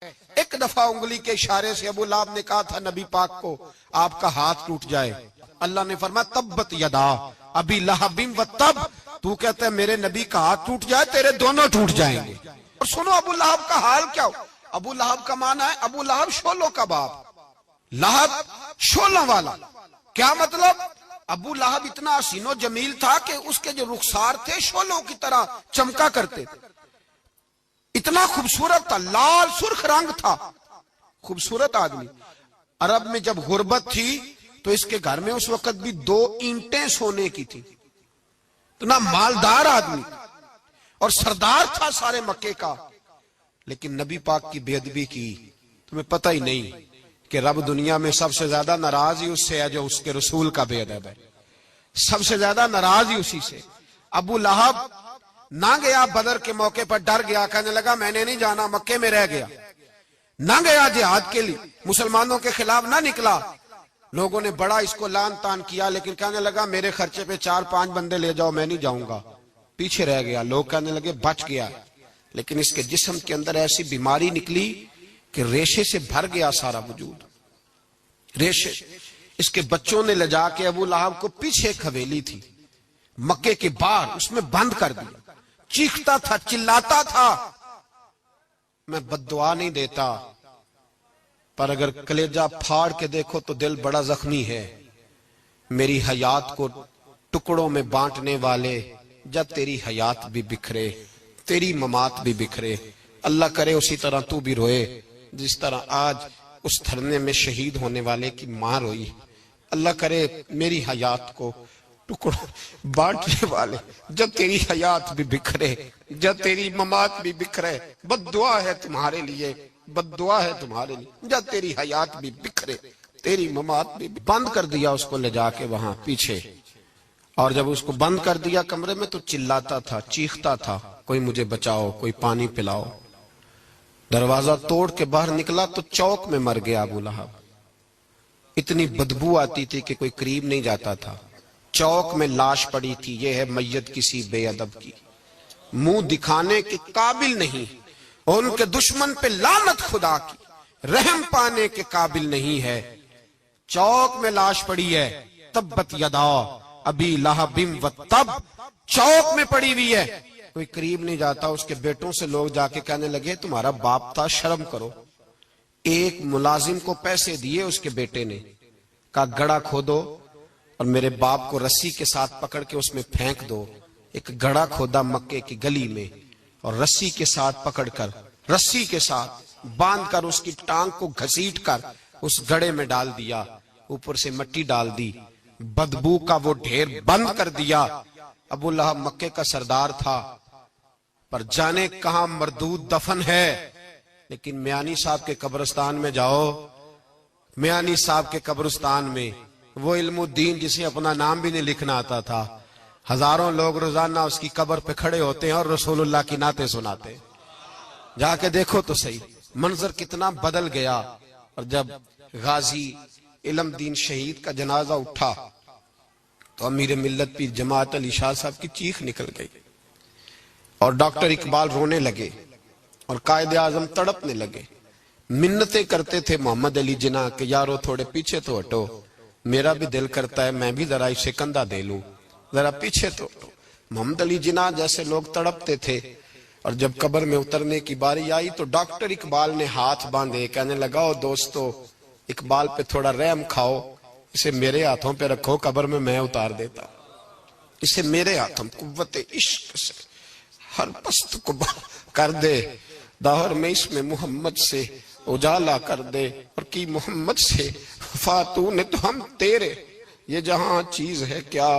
ایک دفعہ انگلی کے اشارے سے ابو لہب نے کہا تھا نبی پاک کو آپ کا ہاتھ ٹوٹ جائے، اللہ نے فرمایا تبت یدا ابی لہب و تب، تو کہتا ہے میرے نبی کا ہاتھ ٹوٹ جائے تیرے دونوں ٹوٹ جائیں گے۔ اور سنو ابو لہب کا حال کیا ہو۔ ابو لہب کا معنی ہے ابو لہب شولوں کا باپ، لہب شولوں والا۔ کیا مطلب؟ ابو لہب اتنا حسین و جمیل تھا کہ اس کے جو رخسار تھے شولوں کی طرح چمکا کرتے تھے، اتنا خوبصورت تھا، لال سرخ رنگ تھا، خوبصورت آدمی۔ عرب میں جب غربت تھی تو اس کے گھر میں اس وقت بھی 2 اینٹیں سونے کی تھی، اتنا مالدار آدمی اور سردار تھا سارے مکے کا، لیکن نبی پاک کی بے ادبی کی۔ تمہیں پتہ ہی نہیں کہ رب دنیا میں سب سے زیادہ ناراض ہی اس سے ہے جو اس کے رسول کا بے ادب ہے، سب سے زیادہ ناراض ہی اسی سے۔ ابو لہب نہ گیا بدر کے موقع پر، ڈر گیا، کہنے لگا میں نے نہیں جانا، مکے میں رہ گیا، نہ گیا جہاد کے لیے، مسلمانوں کے خلاف نہ نکلا۔ لوگوں نے بڑا اس کو لان تان کیا، لیکن کہنے لگا میرے خرچے پہ 4-5 بندے لے جاؤ، میں نہیں جاؤں گا، پیچھے رہ گیا۔ لوگ کہنے لگے بچ گیا، لیکن اس کے جسم کے اندر ایسی بیماری نکلی کہ ریشے سے بھر گیا سارا وجود، ریشے۔ اس کے بچوں نے لے جا کے ابو لہب کو پیچھے ایک حویلی تھی مکے کے باہر، اس میں بند کر دیا۔ چیختا تھا، چلاتا تھا، میں بد دعا نہیں دیتا، پر اگر کلیجہ پھاڑ کے دیکھو تو دل بڑا زخمی ہے۔ میری حیات کو ٹکڑوں میں بانٹنے والے، جب تیری حیات بھی بکھرے تیری ممات بھی بکھرے، اللہ کرے اسی طرح تو بھی روئے جس طرح آج اس دھرنے میں شہید ہونے والے کی ماں روئی۔ اللہ کرے میری حیات کو ٹکڑوں بانٹنے والے، جب تیری حیات بھی بکھرے جب تیری ممات بھی بکھرے، بد دعا ہے تمہارے لیے، بد دعا ہے تمہارے لیے، جب تیری حیات بھی بکھرے تیری ممات بھی۔ بند کر دیا اس کو لے جا کے وہاں پیچھے، اور جب اس کو بند کر دیا کمرے میں تو چلاتا تھا، چیختا تھا، کوئی مجھے بچاؤ، کوئی پانی پلاؤ۔ دروازہ توڑ کے باہر نکلا تو چوک میں مر گیا ابو لہب۔ اتنی بدبو آتی تھی کہ کوئی قریب نہیں جاتا تھا۔ چوک میں لاش پڑی تھی، یہ ہے میت کسی بے ادب کی، منہ دکھانے کے قابل نہیں، اور ان کے دشمن پہ لعنت خدا کی، رحم پانے کے قابل نہیں ہے۔ چوک میں لاش پڑی ہے، تبت یدا ابی لہب و تب، چوک میں پڑی ہوئی ہے، کوئی قریب نہیں جاتا۔ اس کے بیٹوں سے لوگ جا کے کہنے لگے تمہارا باپ تھا، شرم کرو۔ ایک ملازم کو پیسے دیے اس کے بیٹے نے، کہا گڑا کھودو اور میرے باپ کو رسی کے ساتھ پکڑ کے اس میں پھینک دو۔ ایک گڑا کھودا مکے کی گلی میں، اور رسی کے ساتھ پکڑ کر، رسی کے ساتھ باندھ کر اس کی ٹانگ کو گھسیٹ کر اس گڑے میں ڈال دیا، اوپر سے مٹی ڈال دی، بدبو کا وہ ڈھیر بند کر دیا۔ ابو لہب مکے کا سردار تھا، پر جانے کہاں مردود دفن ہے۔ لیکن میانی صاحب کے قبرستان میں جاؤ، میانی صاحب کے قبرستان میں وہ علم الدین جسے اپنا نام بھی نہیں لکھنا آتا تھا، ہزاروں لوگ روزانہ اس کی قبر پہ کھڑے ہوتے ہیں اور رسول اللہ کی نعتیں سناتے ہیں۔ جا کے دیکھو تو صحیح منظر کتنا بدل گیا۔ اور جب غازی علم دین شہید کا جنازہ اٹھا تو امیر ملت پیر جماعت علی شاہ صاحب کی چیخ نکل گئی، اور ڈاکٹر اقبال رونے لگے، اور قائد اعظم تڑپنے لگے، منتیں کرتے تھے محمد علی جناح کہ یارو تھوڑے پیچھے تو ہٹو، میرا بھی دل کرتا ہے میں بھی ذرا اسے کندھا دے لوں، ذرا پیچھے تو ہٹو۔ محمد علی جناح جیسے لوگ تڑپتے تھے، اور جب قبر میں اترنے کی باری آئی تو ڈاکٹر اقبال نے ہاتھ باندھے، کہنے لگا او دوستو اقبال پہ تھوڑا رحم کھاؤ، اسے میرے ہاتھوں پہ رکھو، قبر میں اتار دیتا، اسے میرے ہاتھوں قوت عشق سے ہر پست کو کر دے، داہر میں اس میں محمد سے اجالا کر دے، اور کی محمد سے فاتو نے تو ہم تیرے، یہ جہاں چیز ہے کیا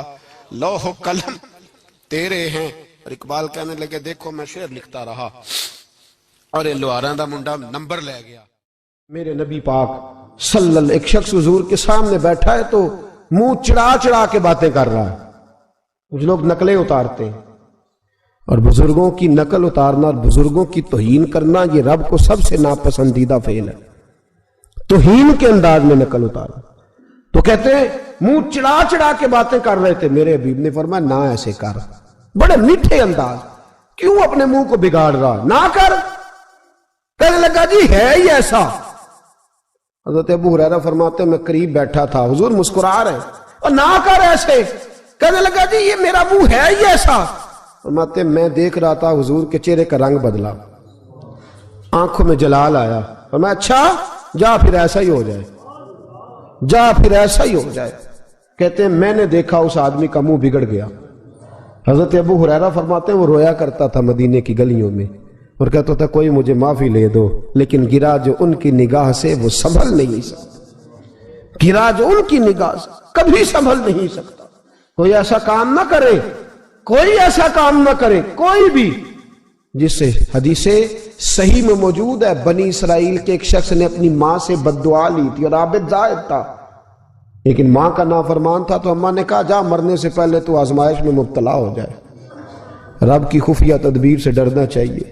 لوح و قلم تیرے ہیں۔ اور اقبال کہنے لگے دیکھو میں شعر لکھتا رہا، اور یہ لوہاراں دا منڈا نمبر لے گیا۔ میرے نبی پاک صلی اللہ علیہ وسلم ایک شخص حضور کے سامنے بیٹھا ہے تو منہ چڑھا چڑھا کے باتیں کر رہا ہے۔ کچھ لوگ نقلیں اتارتے ہیں، اور بزرگوں کی نقل اتارنا اور بزرگوں کی توہین کرنا یہ رب کو سب سے ناپسندیدہ فعل ہے، توہین کے انداز میں نقل اتارنا۔ تو کہتے ہیں منہ چڑھا چڑھا کے باتیں کر رہے تھے، میرے حبیب نے فرمایا نہ ایسے کر، بڑے میٹھے انداز، کیوں اپنے منہ کو بگاڑ رہا، نہ کر، کہنے لگا جی ہے ہی ایسا. حضرت ابو ہریرہ فرماتے میں قریب بیٹھا تھا، حضور مسکرا رہے ہیں، اور نہ کر ایسے. کہنے لگا جی یہ میرا منہ ہے ہی ایسا. فرماتے میں دیکھ رہا تھا حضور کے چہرے کا رنگ بدلا، آنکھوں میں جلال آیا. فرمایا اچھا جا پھر ایسا ہی ہو جائے، جا پھر ایسا ہی ہو جائے. کہتے ہیں میں نے دیکھا اس آدمی کا منہ بگڑ گیا. حضرت ابو ہریرہ فرماتے ہیں وہ رویا کرتا تھا مدینے کی گلیوں میں اور کہتا تھا کوئی مجھے معافی لے دو، لیکن گرا جو ان کی نگاہ سے وہ سنبھل نہیں سکتا. گرا جو ان کی نگاہ سے کبھی سنبھل نہیں سکتا. کوئی ایسا کام نہ کرے، کوئی ایسا کام نہ کرے، کوئی بھی، جس سے حدیث صحیح میں موجود ہے بنی اسرائیل کے ایک شخص نے اپنی ماں سے بد دعا لی تھی اور عابد زاہد تھا، لیکن ماں کا نافرمان تھا، تو اماں نے کہا جا مرنے سے پہلے تو آزمائش میں مبتلا ہو جائے. رب کی خفیہ تدبیر سے ڈرنا چاہیے.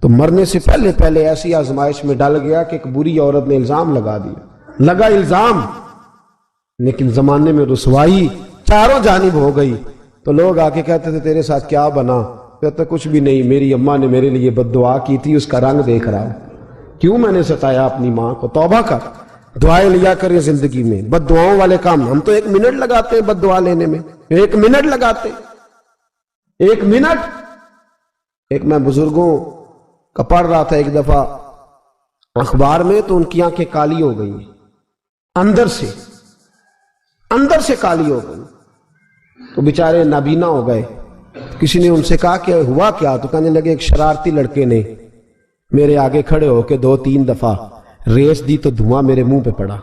تو مرنے سے پہلے ایسی آزمائش میں ڈال گیا کہ ایک بری عورت نے الزام لگا دیا. لگا الزام، لیکن زمانے میں رسوائی چاروں جانب ہو گئی. تو لوگ آ کے کہتے تھے تیرے ساتھ کیا بنا؟ کہتا کچھ بھی نہیں، میری اماں نے میرے لیے بد دعا کی تھی، اس کا رنگ دیکھ رہا ہوں. کیوں میں نے ستایا اپنی ماں کو؟ توبہ کر، دعائیں لیا کریں زندگی میں. بد دعاؤں والے کام ہم تو 1 منٹ لگاتے ہیں بد دعا لینے میں، 1 منٹ لگاتے، 1 منٹ. ایک میں بزرگوں کا پڑھ رہا تھا ایک دفعہ اخبار میں، تو ان کی آنکھیں کالی ہو گئی، اندر سے کالی ہو گئی، تو بیچارے نابینا ہو گئے. کسی نے ان سے کہا کہ ہوا کیا؟ تو کہنے لگے ایک شرارتی لڑکے نے میرے آگے کھڑے ہو کے 2-3 دفعہ ریس دی تو دھواں میرے منہ پہ پڑا،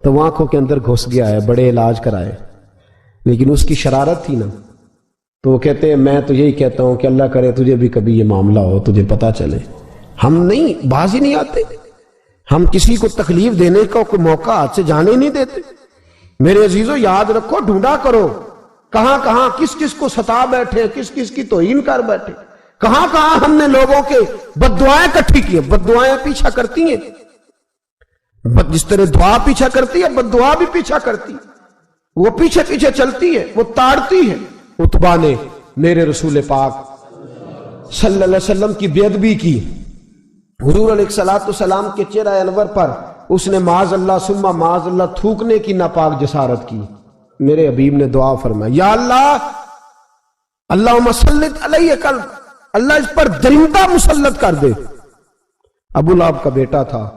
تو وہ آنکھوں کے اندر گھس گیا ہے، بڑے علاج کرائے، لیکن اس کی شرارت تھی نا. تو وہ کہتے ہیں میں تو یہی کہتا ہوں کہ اللہ کرے تجھے بھی کبھی یہ معاملہ ہو، تجھے پتا چلے. ہم نہیں، باز ہی نہیں آتے، ہم کسی کو تکلیف دینے کا کوئی موقع ہاتھ سے جانے نہیں دیتے. میرے عزیزو یاد رکھو، ڈھونڈا کرو کہاں کہاں کس کس کو ستا بیٹھے، کس کس کی توہین کر بیٹھے، کہاں کہاں ہم نے لوگوں کے بد دعائیں اکٹھی کی. بد دعائیں پیچھا کرتی ہیں، جس طرح دعا پیچھا کرتی ہے بد دعا بھی پیچھا کرتی ہے. وہ پیچھے پیچھے چلتی ہے، وہ تاڑتی ہے. عتبہ نے میرے رسول پاک صلی اللہ علیہ وسلم کی بے ادبی کی. حضور علیہ السلام کے چہرہ انور پر اس نے معاذ اللہ ثم معاذ اللہ تھوکنے کی ناپاک جسارت کی. میرے حبیب نے دعا فرمائی یا اللہ اللہم سلط علیہ قلب، اللہ اس پر درندہ مسلط کر دے. ابو لہب کا بیٹا تھا،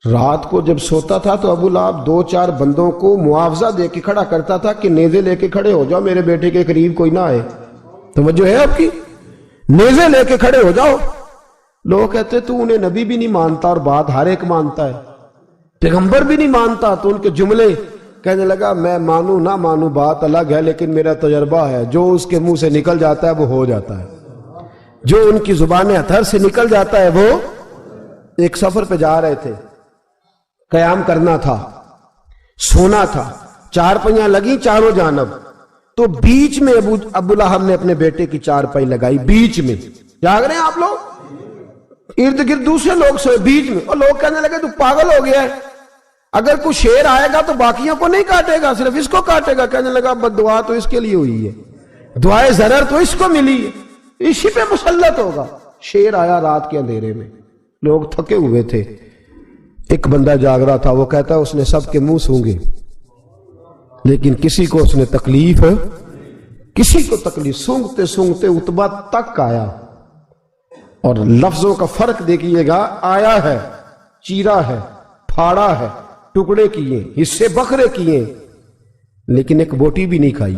رات کو جب سوتا تھا تو ابو لہب 2-4 بندوں کو معاوضہ دے کے کھڑا کرتا تھا کہ نیزے لے کے کھڑے ہو جاؤ، میرے بیٹے کے قریب کوئی نہ آئے. توجہ ہے آپ کی؟ نیزے لے کے کھڑے ہو جاؤ. لوگ کہتے تو انہیں نبی بھی نہیں مانتا اور بات ہر ایک مانتا ہے، پیغمبر بھی نہیں مانتا. تو ان کے جملے کہنے لگا میں مانوں نہ مانوں بات الگ ہے، لیکن میرا تجربہ ہے جو اس کے منہ سے نکل جاتا ہے وہ ہو جاتا ہے، جو ان کی زبان اطہر سے نکل جاتا ہے وہ. ایک سفر پہ جا رہے تھے، قیام کرنا تھا، سونا تھا، 4 پہیاں لگی چاروں جانب. تو بیچ میں ابو لہب نے اپنے بیٹے کی 4 پائی لگائی، بیچ میں. جاگ رہے ہیں آپ لوگ؟ ارد گرد دوسرے لوگ سوئے، بیچ میں. اور لوگ کہنے لگے تو پاگل ہو گیا ہے، اگر کوئی شیر آئے گا تو باقیوں کو نہیں کاٹے گا، صرف اس کو کاٹے گا. کہنے لگا بد دعا تو اس کے لیے ہوئی ہے، دعائے ضرر تو اس کو ملی ہے، اسی پہ مسلط ہوگا. شیر آیا رات کے اندھیرے میں، لوگ تھکے ہوئے تھے، ایک بندہ جاگ رہا تھا. وہ کہتا ہے اس نے سب کے منہ سونگے لیکن کسی کو اس نے تکلیف، کسی کو تکلیف. سونگتے سونگتے عتبہ تک آیا. اور لفظوں کا فرق دیکھیے گا، آیا ہے، چیرا ہے، پھاڑا ہے، ٹکڑے کیے، حصے بکھرے کیے، لیکن ایک بوٹی بھی نہیں کھائی.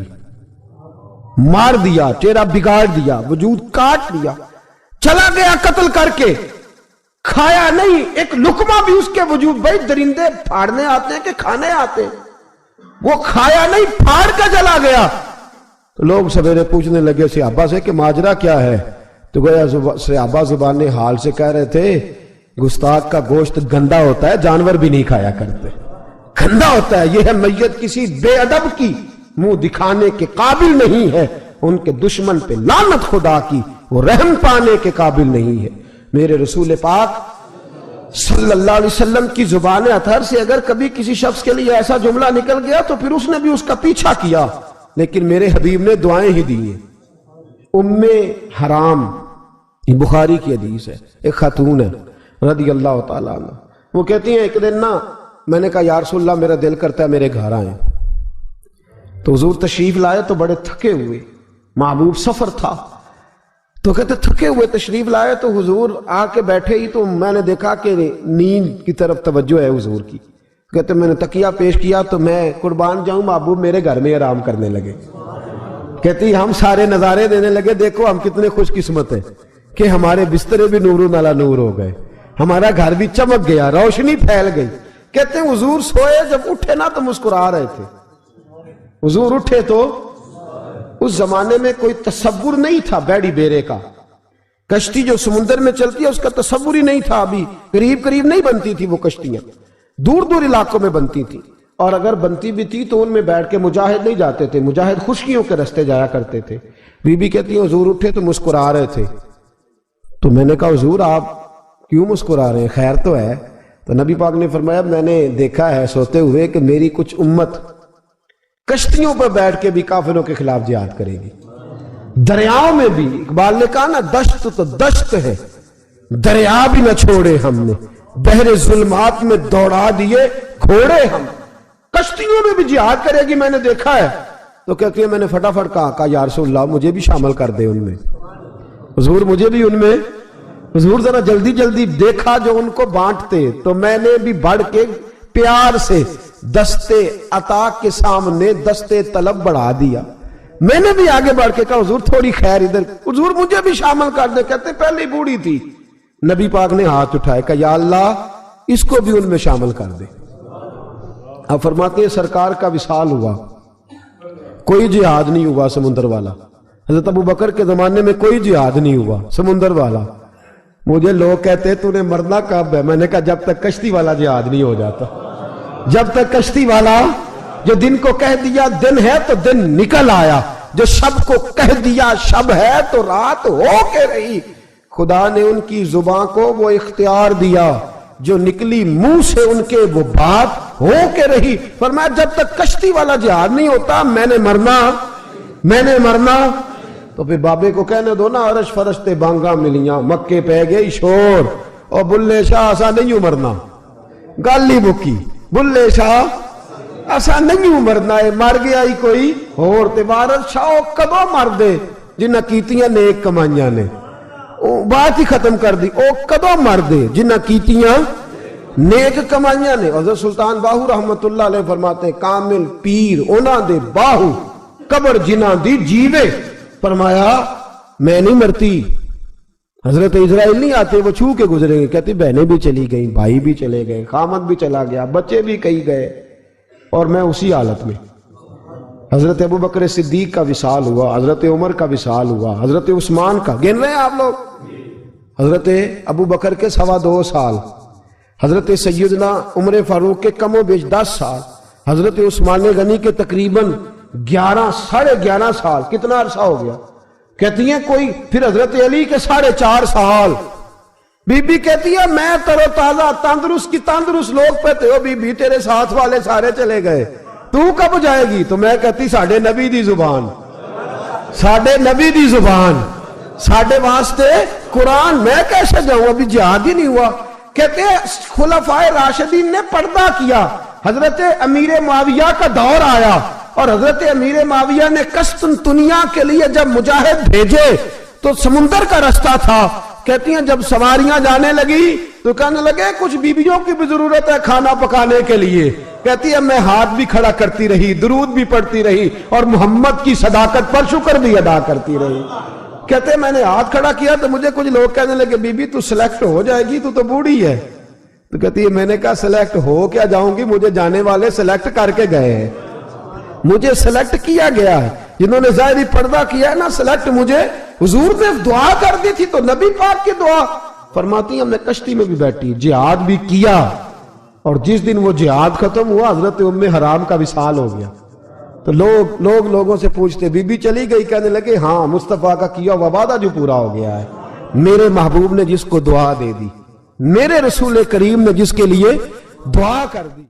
مار دیا، چہرہ بگاڑ دیا، وجود کاٹ لیا، چلا گیا قتل کر کے. کھایا نہیں، ایک لقمہ بھی اس کے وجود. بھائی درندے پھاڑنے آتے ہیں کہ کھانے آتے ہیں؟ وہ کھایا نہیں، پھاڑ کا چلا گیا. تو لوگ سویرے پوچھنے لگے صحابہ سے کہ ماجرا کیا ہے؟ تو گویا صحابہ زبان حال سے کہہ رہے تھے گستاخ کا گوشت گندا ہوتا ہے، جانور بھی نہیں کھایا کرتے، گندا ہوتا ہے. یہ ہے میت کسی بے ادب کی، منہ دکھانے کے قابل نہیں ہے. ان کے دشمن پہ لعنت خدا کی، وہ رحم پانے کے قابل نہیں ہے. میرے رسول پاک صلی اللہ علیہ وسلم کی زبان اطہر سے اگر کبھی کسی شخص کے لیے ایسا جملہ نکل گیا تو پھر اس نے بھی اس کا پیچھا کیا، لیکن میرے حبیب نے دعائیں ہی دی ہیں. ام حرام یہ بخاری کی حدیث ہے. ایک خاتون ہے رضی اللہ تعالیٰ عنہ، وہ کہتی ہیں ایک دن نا میں نے کہا یا رسول اللہ میرا دل کرتا ہے میرے گھر آئیں. تو حضور تشریف لائے تو بڑے تھکے ہوئے، محبوب سفر تھا، تو کہتے تھکے ہوئے تشریف لائے تو حضور آ کے بیٹھے ہی تو میں نے دیکھا کہ نیند کی طرف توجہ ہے حضور کی. کہتے میں نے تکیہ پیش کیا تو میں قربان جاؤں محبوب میرے گھر میں آرام کرنے لگے. کہتی ہم سارے نظارے دینے لگے، دیکھو ہم کتنے خوش قسمت ہیں کہ ہمارے بسترے بھی نور علی نور ہو گئے، ہمارا گھر بھی چمک گیا، روشنی پھیل گئی. کہتے ہیں حضور سوئے جب اٹھے نا تو مسکرا رہے تھے. حضور اٹھے تو اس زمانے میں کوئی تصور نہیں تھا بیڑی بیرے کا، کشتی جو سمندر میں چلتی ہے اس کا تصور ہی نہیں تھا. ابھی قریب قریب نہیں بنتی تھی وہ کشتیاں، دور دور علاقوں میں بنتی تھی، اور اگر بنتی بھی تھی تو ان میں بیٹھ کے مجاہد نہیں جاتے تھے، مجاہد خشکیوں کے رستے جایا کرتے تھے. بی بی کہتی ہیں حضور اٹھے تو مسکرا رہے تھے. تو میں نے کہا حضور آپ کیوں مسکرا رہے ہیں، خیر تو ہے؟ تو نبی پاک نے فرمایا میں نے دیکھا ہے سوتے ہوئے کہ میری کچھ امت کشتیوں پر بیٹھ کے بھی کافروں کے خلاف جہاد کرے گی، دریاؤں میں بھی. اقبال نے کہا نا دشت تو دشت ہے، دریا بھی نہ چھوڑے ہم نے، بحر ظلمات میں دوڑا دیے گھوڑے ہم. کشتیوں میں بھی جہاد کرے گی میں نے دیکھا ہے. تو کہتی ہے میں نے فٹافٹ کہا یا رسول اللہ مجھے بھی شامل کر دے ان میں. حضور مجھے بھی ان میں. حضور ذرا جلدی جلدی دیکھا جو ان کو بانٹتے، تو میں نے بھی بڑھ کے پیار سے دستے عطا کے سامنے دستے طلب بڑھا دیا. میں نے بھی آگے بڑھ کے کہا حضور تھوڑی خیر ادھر، حضور مجھے بھی شامل کر دے. کہتے پہلے ہی بوڑھی تھی. نبی پاک نے ہاتھ اٹھائے کہ یا اللہ اس کو بھی ان میں شامل کر دے. اب فرماتے ہیں سرکار کا وصال ہوا، کوئی جہاد نہیں ہوا سمندر والا. حضرت ابو بکر کے زمانے میں کوئی جہاد نہیں ہوا سمندر والا. مجھے لوگ کہتے تو نے مرنا کب ہے؟ میں نے کہا جب تک کشتی والا جہاد نہیں ہو جاتا، جب تک کشتی والا جو دن کو کہہ دیا دن ہے تو دن نکل آیا، جو شب کو کہہ دیا شب ہے تو رات ہو کے رہی. خدا نے ان کی زبان کو وہ اختیار دیا، جو نکلی منہ سے ان کے وہ بات ہو کے رہی. فرمایا جب تک کشتی والا جہاد نہیں ہوتا میں نے مرنا. تو پھر بابے کو کہنے دو نا عرش فرشتے بانگا ملیاں مکے پہ گئی شور، اور بلے شاہ ایسا نہیں مرنا. گالی بکی بلے شاہ ایسا نہیں مرنا ہے، مر گیا ہی کوئی اور تے بارت شاہ کدو مر دے جنہ کیتیاں نیک کمائیاں نے. بات ہی ختم کر دی، او کدو مر دے جنہ کیتیاں نیک کمائیاں نے. حضرت سلطان باہو رحمت اللہ علیہ فرماتے کامل پیر اونا دے باہو قبر جنہ دی جیوے. فرمایا میں نہیں مرتی. حضرت اسرائیل نہیں آتے وہ چھو کے گزرے گئے. کہتے بہنیں بھی چلی گئیں، بھائی بھی چلے گئے، خامد بھی چلا گیا، بچے بھی کئی گئے، اور میں اسی حالت میں. حضرت ابو بکر صدیق کا وصال ہوا، حضرت عمر کا وصال ہوا، حضرت عثمان کا گن رہے ہیں آپ لوگ. حضرت ابو بکر کے 2.25 سال، حضرت سیدنا عمر فاروق کے کم و بیش 10 سال، حضرت عثمان غنی کے تقریباً 11 سال. کتنا عرصہ ہو گیا؟ کہتی ہیں کوئی. پھر حضرت علی کے 4.5 سال. بی بی کہتی ہے میں ترو تازہ تندرست کی تندرست لوگ پہتے ہو، بی بی تیرے ساتھ والے سارے چلے گئے، تو کب جائے گی؟ تو میں کہتی ساڑھے نبی دی زبان، ساڑھے نبی دی زبان، ساڑھے واسطے قرآن، میں کیسے جاؤں؟ ابھی جہاد ہی نہیں ہوا. کہتے ہیں خلفائے راشدین نے پردہ کیا. حضرت امیر معاویہ کا دور آیا اور حضرت امیر معاویہ نے قسطنطنیہ کے لیے جب مجاہد بھیجے تو سمندر کا رستہ تھا. کہتی ہیں جب سواریاں جانے لگی تو کہنے لگے کچھ بیویوں کی بھی ضرورت ہے کھانا پکانے کے لیے. کہتی ہے میں ہاتھ بھی کھڑا کرتی رہی، درود بھی پڑھتی رہی، اور محمد کی صداقت پر شکر بھی ادا کرتی رہی. کہتے ہیں میں نے ہاتھ کھڑا کیا تو مجھے کچھ لوگ کہنے لگے بی بی تو سلیکٹ ہو جائے گی، تو بوڑھی ہے. تو کہتی ہے میں نے کہا سلیکٹ ہو کیا جاؤں گی، مجھے جانے والے سلیکٹ کر کے گئے ہیں، مجھے سلیکٹ کیا گیا ہے. جنہوں نے ظاہری پردہ کیا ہے نا سلیکٹ مجھے. حضور نے دعا کر دی تھی تو نبی پاک کی دعا. فرماتی ہم نے کشتی میں بھی بیٹھی، جہاد بھی کیا، اور جس دن وہ جہاد ختم ہوا حضرت ام حرام کا وصال ہو گیا. تو لوگوں سے پوچھتے بی بی چلی گئی؟ کہنے لگے ہاں مصطفیٰ کا کیا ہوا وعدہ جو پورا ہو گیا ہے. میرے محبوب نے جس کو دعا دے دی، میرے رسول کریم نے جس کے لیے دعا کر دی.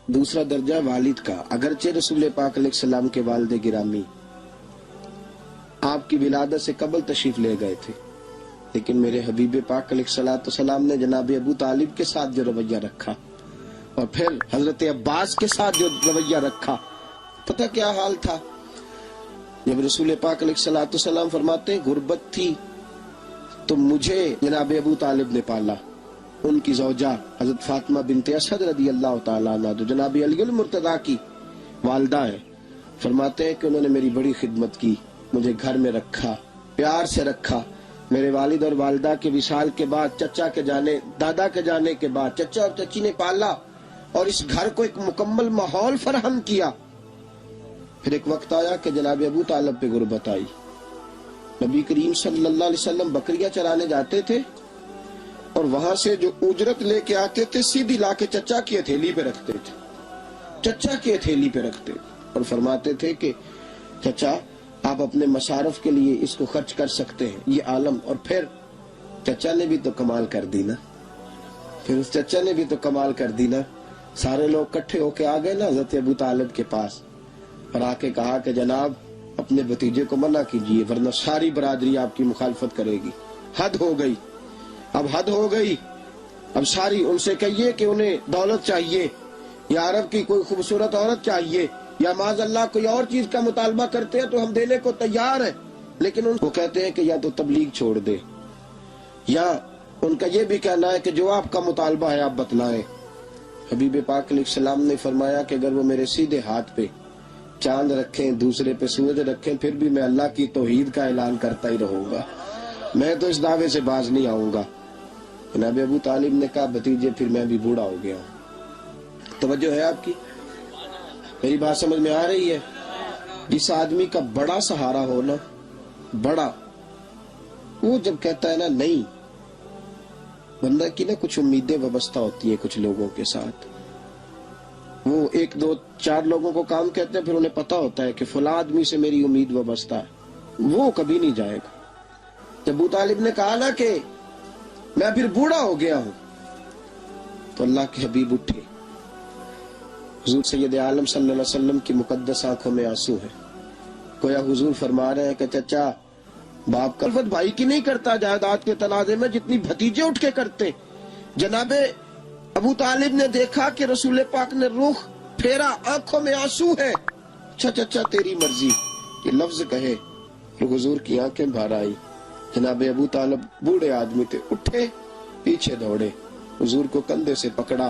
دوسرا درجہ والد کا. اگرچہ رسول پاک علیہ السلام کے والد گرامی آپ کی ولادت سے قبل تشریف لے گئے تھے، لیکن میرے حبیب پاک علیہ الصلوۃ والسلام نے جناب ابو طالب کے ساتھ جو رویہ رکھا اور پھر حضرت عباس کے ساتھ جو رویہ رکھا، پتہ کیا حال تھا؟ جب رسول پاک علیہ الصلوۃ والسلام فرماتے ہیں غربت تھی تو مجھے جناب ابو طالب نے پالا، ان کی زوجہ حضرت فاطمہ بنت اسد رضی اللہ تعالیٰ عنہ جو جناب علی المرتضیٰ کی والدہ ہیں، فرماتے ہیں کہ انہوں نے میری بڑی خدمت کی، مجھے گھر میں رکھا، پیار سے رکھا۔ میرے والد اور والدہ کے وصال کے بعد، چچا کے جانے، دادا کے جانے کے بعد چچا اور چچی نے پالا اور اس گھر کو ایک مکمل ماحول فراہم کیا۔ پھر ایک وقت آیا کہ جناب ابو طالب پہ غربت آئی۔ نبی کریم صلی اللہ علیہ وسلم بکریاں چرانے جاتے تھے اور وہاں سے جو اجرت لے کے آتے تھے سیدھی لا کے چچا کی ہتھیلی پہ رکھتے تھے، چچا کی ہتھیلی پہ رکھتے اور فرماتے تھے کہ چچا آپ اپنے مصارف کے لیے اس کو خرچ کر سکتے ہیں، یہ عالم۔ اور پھر چچا نے بھی تو کمال کر دی نا، پھر اس چچا نے بھی تو کمال کر دی نا۔ سارے لوگ کٹھے ہو کے آ گئے نا حضرت ابو طالب کے پاس اور آ کے کہا کہ جناب اپنے بھتیجے کو منع کیجیے ورنہ ساری برادری آپ کی مخالفت کرے گی، حد ہو گئی، اب حد ہو گئی، اب ساری ان سے کہیے کہ انہیں دولت چاہیے یا عرب کی کوئی خوبصورت عورت چاہیے یا معاذ اللہ کوئی اور چیز کا مطالبہ کرتے ہیں تو ہم دینے کو تیار ہیں، لیکن ان کو کہتے ہیں کہ یا تو تبلیغ چھوڑ دے یا ان کا یہ بھی کہنا ہے کہ جو آپ کا مطالبہ ہے آپ بتلائیں۔ حبیب پاک علیہ السلام نے فرمایا کہ اگر وہ میرے سیدھے ہاتھ پہ چاند رکھیں، دوسرے پہ سورج رکھیں، پھر بھی میں اللہ کی توحید کا اعلان کرتا ہی رہوں گا، میں تو اس دعوے سے باز نہیں آؤں گا۔ جناب ابو طالب نے کہا بھتیجے پھر میں بھی بوڑھا ہو گیا ہوں۔ توجہ ہے آپ کی؟ میری بات سمجھ میں آ رہی ہے؟ جس آدمی کا بڑا سہارا ہو نا، بڑا، وہ جب کہتا ہے نا نہیں، بندہ کی نا کچھ امیدیں وابستہ ہوتی ہیں کچھ لوگوں کے ساتھ، وہ ایک دو چار لوگوں کو کام کہتے ہیں، پھر انہیں پتا ہوتا ہے کہ فلاں آدمی سے میری امید وابستہ ہے، وہ کبھی نہیں جائے گا۔ جب ابو طالب نے کہا نا کہ میں پھر بوڑھا ہو گیا ہوں، تو اللہ کے حبیب اٹھے، حضور سید عالم صلی اللہ علیہ وسلم کی مقدس آنکھوں میں آنسو ہے، گویا حضور فرما رہے ہیں کہ چچا باپ کا الفت بھائی کی نہیں کرتا جائیداد کے تنازع میں جتنی بھتیجے اٹھ کے کرتے۔ جناب ابو طالب نے دیکھا کہ رسول پاک نے رخ پھیرا، آنکھوں میں آنسو ہے، اچھا چچا تیری مرضی، یہ لفظ کہے تو حضور کی آنکھیں بھر آئی۔ جناب ابو طالب بوڑھے آدمی تھے، اٹھے، پیچھے دوڑے، حضور کو کندھے سے پکڑا،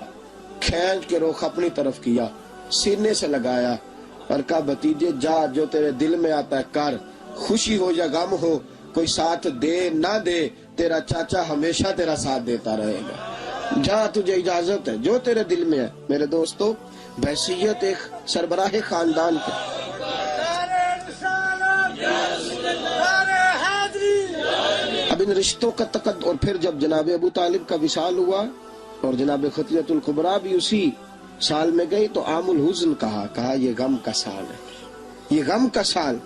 کھینچ کے رخ اپنی طرف کیا، سینے سے لگایا اور کہا بھتیجے جا، جو تیرے دل میں آتا ہے کر، خوشی ہو یا غم ہو، کوئی ساتھ دے نہ دے، تیرا چاچا ہمیشہ تیرا ساتھ دیتا رہے گا، جا تجھے اجازت ہے، جو تیرے دل میں ہے۔ میرے دوستو، بحیثیت ایک سربراہ خاندان کے اب ان رشتوں کا تقدس، اور پھر جب جناب ابو طالب کا وصال ہوا اور جناب خطیۃ الکبریٰ بھی اسی سال میں گئی تو عام الحزن کہا یہ غم کا سال ہے، یہ غم کا سال۔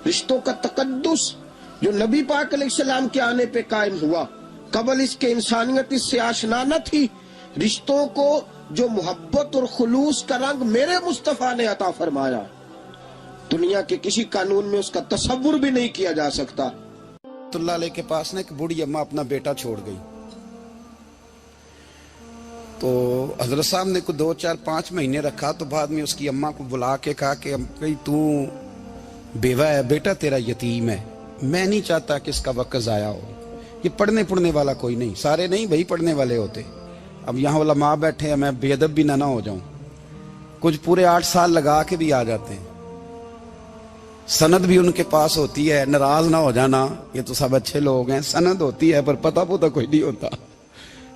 رشتوں کا تقدس جو نبی پاک علیہ السلام کے آنے پہ قائم ہوا، قبل اس کے انسانیت اس سے آشنا نہ تھی۔ رشتوں کو جو محبت اور خلوص کا رنگ میرے مصطفیٰ نے عطا فرمایا، دنیا کے کسی قانون میں اس کا تصور بھی نہیں کیا جا سکتا۔ اللہ علیہ کے پاس نے ایک بوڑھی اماں اپنا بیٹا چھوڑ گئی، تو حضرت صاحب نے کو 2 4 5 مہینے رکھا، تو بعد میں اس کی اماں کو بلا کے کہا کہ تو بیوہ ہے، بیٹا تیرا یتیم ہے، میں نہیں چاہتا کہ اس کا وقت ضائع ہو، یہ پڑھنے والا کوئی نہیں، سارے نہیں بھائی پڑھنے والے ہوتے، اب یہاں علماء بیٹھے ہیں، میں بے ادب بھی نہ ہو جاؤں، کچھ پورے 8 سال لگا کے بھی آ جاتے ہیں، سند بھی ان کے پاس ہوتی ہے، ناراض نہ ہو جانا، یہ تو سب اچھے لوگ ہیں، سند ہوتی ہے پر پتہ پوتا کوئی نہیں ہوتا،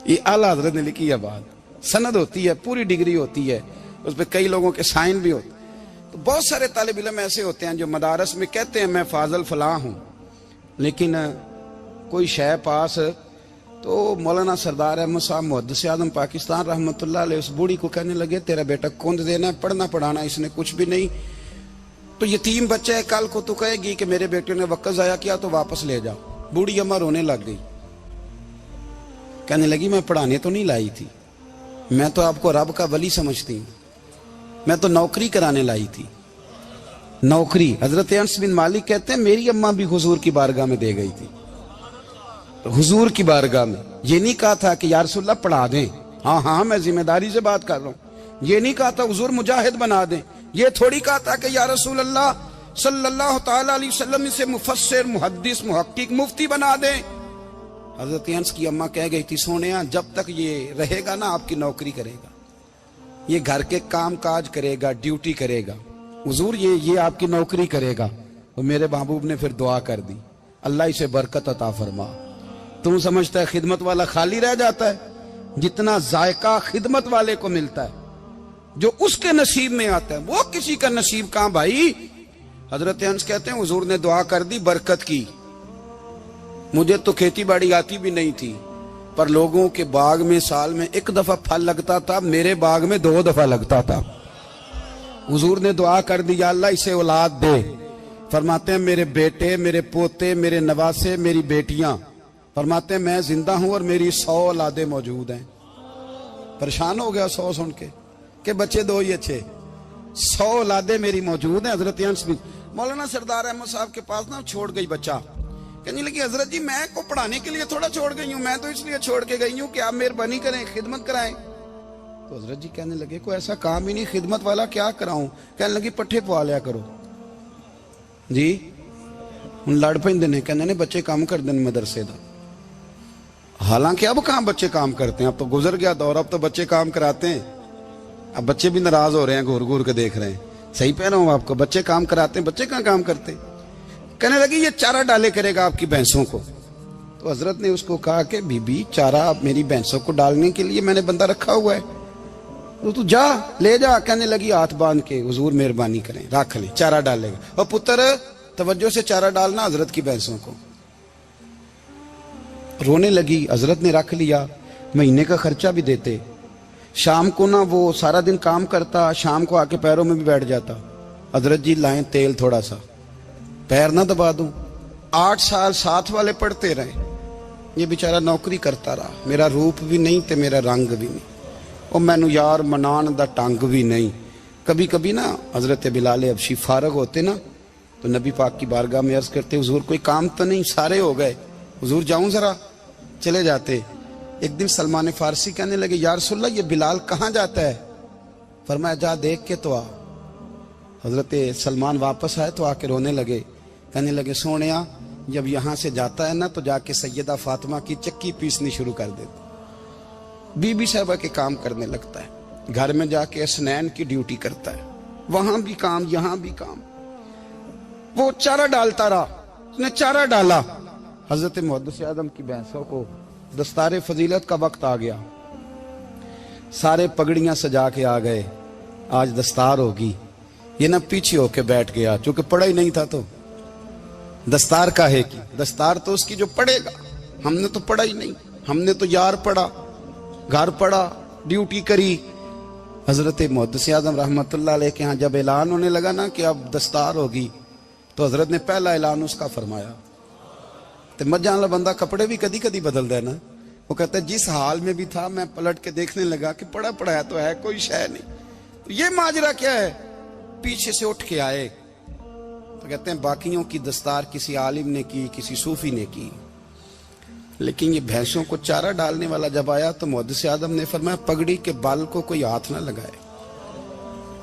یہ اعلیٰ حضرت نے لکھی ہے بات، سند ہوتی ہے، پوری ڈگری ہوتی ہے، اس پہ کئی لوگوں کے سائن بھی ہوتے ہیں۔ تو بہت سارے طالب علم ایسے ہوتے ہیں جو مدارس میں کہتے ہیں میں فاضل فلاں ہوں، لیکن کوئی شے پاس، تو مولانا سردار احمد صاحب محدث اعظم پاکستان رحمۃ اللہ علیہ اس بوڑھی کو کہنے لگے تیرا بیٹا کند دینا ہے، پڑھنا پڑھانا اس نے کچھ بھی نہیں، تو یتیم بچہ ہے، کل کو تو کہے گی کہ میرے بیٹے نے وقت ضائع کیا تو واپس لے جاؤ۔ بوڑھی اماں رونے لگ گئی، کہنے لگی میں پڑھانے تو نہیں لائی تھی، میں تو آپ کو رب کا ولی سمجھتی ہوں، میں تو نوکری کرانے لائی تھی، نوکری۔ حضرت انس بن مالک کہتے ہیں میری اماں بھی حضور کی بارگاہ میں دے گئی تھی، تو حضور کی بارگاہ میں یہ نہیں کہا تھا کہ یا رسول اللہ پڑھا دیں، ہاں ہاں میں ذمہ داری سے بات کر رہا ہوں، یہ نہیں کہا تھا حضور مجاہد بنا دیں، یہ تھوڑی کہا تھا کہ یا رسول اللہ صلی اللہ تعالی علیہ وسلم سے مفسر، محدث، محقق، مفتی بنا دیں۔ حضرت انس کی اماں کہہ گئی تھی سونیا جب تک یہ رہے گا نا آپ کی نوکری کرے گا، یہ گھر کے کام کاج کرے گا، ڈیوٹی کرے گا، حضور یہ آپ کی نوکری کرے گا۔ تو میرے محبوب نے پھر دعا کر دی، اللہ اسے برکت عطا فرما۔ تم سمجھتا ہے خدمت والا خالی رہ جاتا ہے؟ جتنا ذائقہ خدمت والے کو ملتا ہے، جو اس کے نصیب میں آتا ہے، وہ کسی کا نصیب کہاں بھائی۔ حضرت انس کہتے ہیں حضور نے دعا کر دی برکت کی۔ مجھے تو کھیتی باڑی آتی بھی نہیں تھی، پر لوگوں کے باغ میں سال میں ایک دفعہ پھل لگتا تھا، میرے باغ میں 2 دفعہ لگتا تھا۔ حضور نے دعا کر دی یا اللہ اسے اولاد دے۔ فرماتے ہیں میرے بیٹے، میرے پوتے، میرے نواسے، میری بیٹیاں، فرماتے ہیں میں زندہ ہوں اور میری 100 اولادیں موجود ہیں۔ پریشان ہو گیا 100 سن کے کہ بچے 2 ہی اچھے، 100 اولادیں میری موجود ہیں۔ حضرت انس بھی مولانا سردار احمد صاحب کے پاس نا چھوڑ گئی بچہ، کہنے لگی حضرت جی میں کو پڑھانے کے لیے تھوڑا چھوڑ گئی ہوں، میں تو اس لیے چھوڑ کے گئی ہوں کہ آپ مہربانی کریں خدمت کرائیں۔ تو حضرت جی کہنے لگے کوئی ایسا کام ہی نہیں، خدمت والا کیا کراؤں؟ کہنے لگی پٹھے پوا لیا کرو جی۔ ہن لڑ پیندے نے، کہنے نے بچے کام کر دیں مدرسے دا۔ حالانکہ اب کہاں بچے کام کرتے ہیں، اب تو گزر گیا دور، اب تو بچے کام کراتے ہیں۔ اب بچے بھی ناراض ہو رہے ہیں، گھور گھور کے دیکھ رہے ہیں۔ صحیح پہ رہا ہوں آپ کو، بچے کام کراتے ہیں، بچے کہاں کام کرتے؟ کہنے لگی یہ چارہ ڈالے کرے گا آپ کی بھینسوں کو۔ تو حضرت نے اس کو کہا کہ بی بی چارہ میری بھینسوں کو ڈالنے کے لیے میں نے بندہ رکھا ہوا ہے، تو جا لے جا۔ کہنے لگی ہاتھ باندھ کے حضور مہربانی کریں رکھ لیں، چارہ ڈالے گا۔ اور پتر توجہ سے چارہ ڈالنا حضرت کی بھینسوں کو۔ رونے لگی، حضرت نے رکھ لیا، مہینے کا خرچہ بھی دیتے۔ شام کو نا وہ سارا دن کام کرتا، شام کو آ کے پیروں میں بھی بیٹھ جاتا، حضرت جی لائیں تیل تھوڑا سا، پیر نہ دبا دوں۔ 8 سال ساتھ والے پڑھتے رہے، یہ بیچارہ نوکری کرتا رہا، میرا روپ بھی نہیں تے میرا رنگ بھی نہیں، اور مینو یار منان دا ٹنگ بھی نہیں۔ کبھی کبھی نا حضرت بلال حبشی فارغ ہوتے نا تو نبی پاک کی بارگاہ میں عرض کرتے حضور کوئی کام تو نہیں، سارے ہو گئے، حضور جاؤں ذرا، چلے جاتے۔ ایک دن سلمان فارسی کہنے لگے یا رسول اللہ یہ بلال کہاں جاتا ہے؟ فرمایا جا دیکھ کے تو آ۔ حضرت سلمان واپس آئے تو آ کے رونے لگے، کہنے لگے سونیا جب یہاں سے جاتا ہے نا تو جا کے سیدہ فاطمہ کی چکی پیسنی شروع کر دیتا، بی بی صاحبہ کے کام کرنے لگتا ہے، گھر میں جا کے اسنین کی ڈیوٹی کرتا ہے، وہاں بھی کام یہاں بھی کام۔ وہ چارہ ڈالتا رہا، اس نے چارہ ڈالا۔ حضرت محدث اعظم کی بھینسوں کو دستار فضیلت کا وقت آ گیا، سارے پگڑیاں سجا کے آ گئے، آج دستار ہوگی۔ یہ نہ پیچھے ہو کے بیٹھ گیا، چونکہ پڑھا ہی نہیں تھا تو دستار کاہے کی، دستار تو اس کی جو پڑھے گا، ہم نے تو پڑھا ہی نہیں، ہم نے تو یار پڑھا، گھر پڑھا، ڈیوٹی کری۔ حضرت محدث اعظم رحمت اللہ علیہ کے ہاں جب اعلان ہونے لگا نا کہ اب دستار ہوگی تو حضرت نے پہلا اعلان اس کا فرمایا۔ تو مجھان اللہ بندہ کپڑے بھی کدی کدی بدل دے نا، وہ کہتا ہے جس حال میں بھی تھا میں پلٹ کے دیکھنے لگا کہ پڑھا پڑھایا تو ہے، کوئی شے نہیں، تو یہ ماجرا کیا ہے؟ پیچھے سے اٹھ کے آئے تو کہتے ہیں باقیوں کی دستار کسی عالم نے کی، کسی صوفی نے کی، لیکن یہ بھینسوں کو چارہ ڈالنے والا جب آیا تو محدث اعظم نے فرمایا پگڑی کے بال کو کوئی ہاتھ نہ لگائے،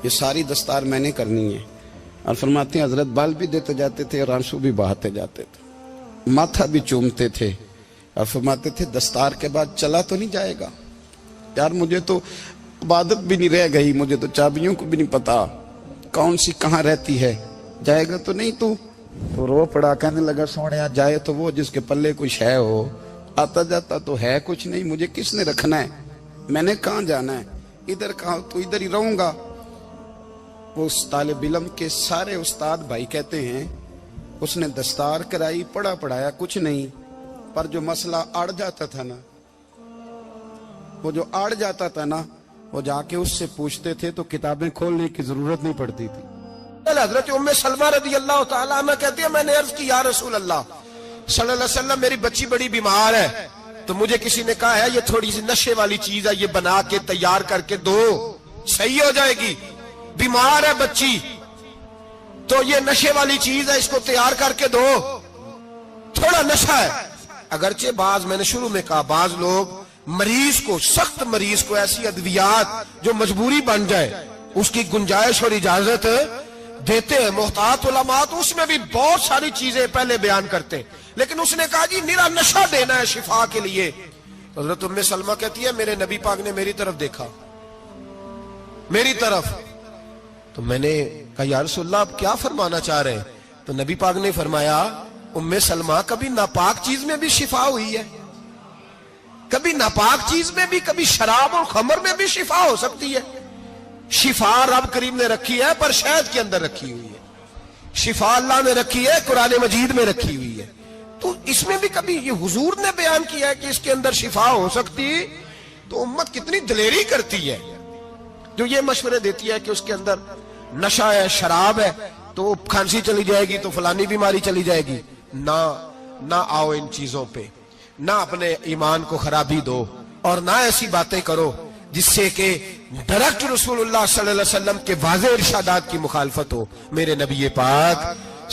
یہ ساری دستار میں نے کرنی ہے۔ اور فرماتے ہیں حضرت بال بھی دیتے جاتے تھے اور آنسو بھی بہاتے جاتے تھے، ماتھا بھی چومتے تھے، اور فرماتے تھے دستار کے بعد چلا تو نہیں جائے گا یار، مجھے تو عبادت بھی نہیں رہ گئی، مجھے تو چابیوں کو بھی نہیں پتا کون سی کہاں رہتی ہے، جائے گا تو نہیں تو رو پڑا۔ کہنے لگا سونیا جائے تو وہ جس کے پلے کوئی شے ہو، آتا جاتا تو ہے کچھ نہیں، مجھے کس نے رکھنا ہے، میں نے کہاں جانا ہے، ادھر کہاں تو ادھر ہی رہوں گا۔ وہ اس طالب علم کے سارے استاد بھائی کہتے ہیں اس نے دستار کرائی، پڑھا پڑھایا کچھ نہیں، پر جو مسئلہ اڑ جاتا تھا نا، وہ جو اڑ جاتا تھا نا، وہ جا کے اس سے پوچھتے تھے تو کتابیں کھولنے کی ضرورت نہیں پڑتی تھی۔ حضرت ام سلمہ رضی اللہ تعالیٰ عنہ کہتی ہے میں نے عرض کی یا رسول اللہ صلی اللہ علیہ وسلم میری بچی بڑی بیمار ہے، تو مجھے کسی نے کہا ہے یہ تھوڑی سی نشے والی چیز ہے، یہ بنا کے تیار کر کے دو صحیح ہو جائے گی، بیمار ہے بچی تو یہ نشے والی چیز ہے، اس کو تیار کر کے دو، تھوڑا نشہ ہے۔ اگرچہ بعض میں نے شروع میں کہا بعض لوگ مریض کو سخت مریض کو ایسی ادویات جو مجبوری بن جائے اس کی گنجائش اور اجازت دیتے ہیں. محتاط علماء تو اس میں بھی بہت ساری چیزیں پہلے بیان کرتے ہیں, لیکن اس نے کہا جی نرا نشہ دینا ہے شفا کے لیے. حضرت ام سلمہ کہتی ہے میرے نبی پاک نے میری طرف دیکھا, میری طرف, تو میں نے کہا یا رسول اللہ آپ کیا فرمانا چاہ رہے ہیں؟ تو نبی پاک نے فرمایا ام سلمہ کبھی ناپاک چیز میں بھی شفا ہوئی ہے, کبھی ناپاک چیز میں بھی, کبھی شراب اور خمر میں بھی شفا ہو سکتی ہے. شفا رب کریم نے رکھی ہے پر شہد کے اندر رکھی ہوئی ہے, شفا اللہ نے رکھی ہے قرآن مجید میں رکھی ہوئی ہے. تو اس میں بھی کبھی یہ حضور نے بیان کیا ہے کہ اس کے اندر شفا ہو سکتی, تو امت کتنی دلیری کرتی ہے جو یہ مشورے دیتی ہے کہ اس کے اندر نشہ ہے, شراب ہے, تو کھانسی چلی جائے گی تو فلانی بیماری چلی جائے گی. نہ آؤ ان چیزوں پہ, نہ اپنے ایمان کو خرابی دو, اور نہ ایسی باتیں کرو جس سے کہ ڈائریکٹ رسول اللہ صلی اللہ علیہ وسلم کے واضح ارشادات کی مخالفت ہو. میرے نبی پاک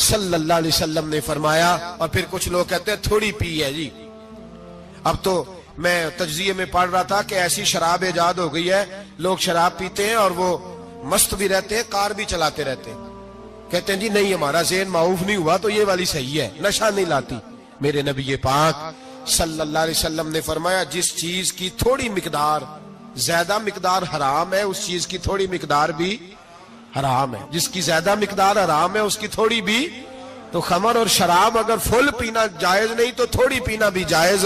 صلی اللہ علیہ وسلم نے فرمایا, اور پھر کچھ لوگ کہتے ہیں تھوڑی پی ہے جی. اب تو میں تجزیے میں پڑھ رہا تھا کہ ایسی شراب ایجاد ہو گئی ہے, لوگ شراب پیتے ہیں اور وہ مست بھی رہتے ہیں, کار بھی چلاتے رہتے ہیں, کہتے ہیں جی نہیں ہمارا ذہن معاف نہیں ہوا تو یہ والی صحیح ہے, نشہ نہیں لاتی. میرے نبی پاک صلی اللہ علیہ وسلم نے فرمایا جس چیز کی تھوڑی مقدار, زیادہ مقدار حرام ہے اس چیز کی تھوڑی مقدار بھی حرام ہے, جس کی زیادہ مقدار حرام ہے اس کی تھوڑی بھی. تو خمر اور شراب اگر فل پینا جائز نہیں تو تھوڑی پینا بھی جائز,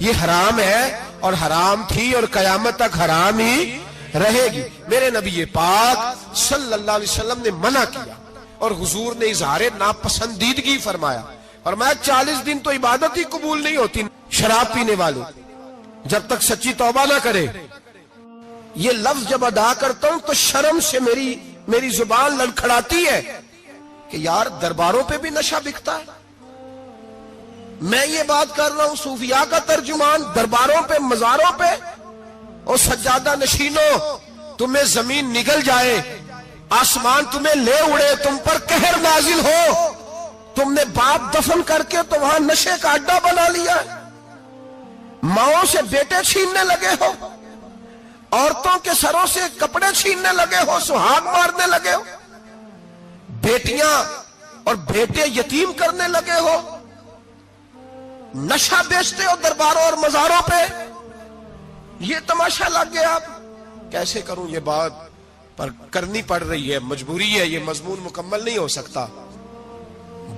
یہ حرام ہے اور حرام تھی اور قیامت تک حرام ہی رہے گی. میرے نبی پاک صلی اللہ علیہ وسلم نے منع کیا اور حضور نے اظہار ناپسندیدگی فرمایا, فرمایا 40 دن تو عبادت ہی قبول نہیں ہوتی شراب پینے والے جب تک سچی توبہ نہ کرے. یہ لفظ جب ادا کرتا ہوں تو شرم سے میری زبان لڑکھڑاتی ہے کہ یار درباروں پہ بھی نشہ بکتا ہے. میں یہ بات کر رہا ہوں صوفیاء کا ترجمان, درباروں پہ مزاروں پہ, اور سجادہ نشینوں تمہیں زمین نگل جائے, آسمان تمہیں لے اڑے, تم پر قہر نازل ہو, تم نے باپ دفن کر کے تو وہاں نشے کا اڈا بنا لیا, ماؤں سے بیٹے چھیننے لگے ہو, عورتوں کے سروں سے کپڑے چھیننے لگے ہو, سہاگ مارنے لگے ہو, بیٹیاں اور بیٹے یتیم کرنے لگے ہو, نشہ بیچتے ہو درباروں اور مزاروں پہ. یہ تماشا لگ گیا. آپ کیسے کروں یہ بات, پر کرنی پڑ رہی ہے, مجبوری ہے, یہ مضمون مکمل نہیں ہو سکتا.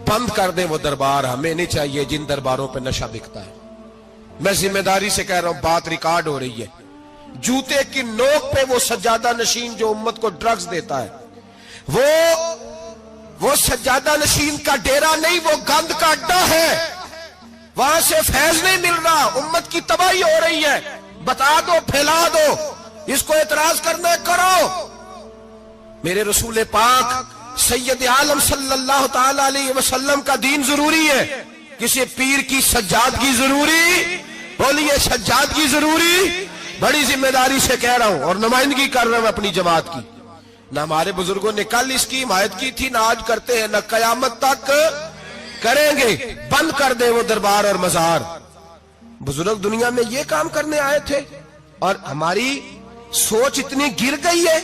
بند کر دیں وہ دربار, ہمیں نہیں چاہیے جن درباروں پہ نشہ بکتا ہے. میں ذمہ داری سے کہہ رہا ہوں, بات ریکارڈ ہو رہی ہے. جوتے کی نوک پہ وہ سجادہ نشین جو امت کو ڈرگز دیتا ہے, وہ سجادہ نشین کا ڈیرا نہیں, وہ گند کا اڈا ہے, وہاں سے فیض نہیں مل رہا, امت کی تباہی ہو رہی ہے. بتا دو, پھیلا دو, اس کو اعتراض کرنا کرو. میرے رسول پاک سید عالم صلی اللہ تعالی علیہ وسلم کا دین ضروری ہے, کسی پیر کی سجادگی ضروری, بولیے سجادگی ضروری. بڑی ذمہ داری سے کہہ رہا ہوں اور نمائندگی کر رہا ہوں اپنی جماعت کی. نہ ہمارے بزرگوں نے کل اس کی حمایت کی تھی, نہ آج کرتے ہیں, نہ قیامت تک کریں گے. بند کر دے وہ دربار اور مزار. بزرگ دنیا میں یہ کام کرنے آئے تھے اور ہماری سوچ اتنی گر گئی ہے,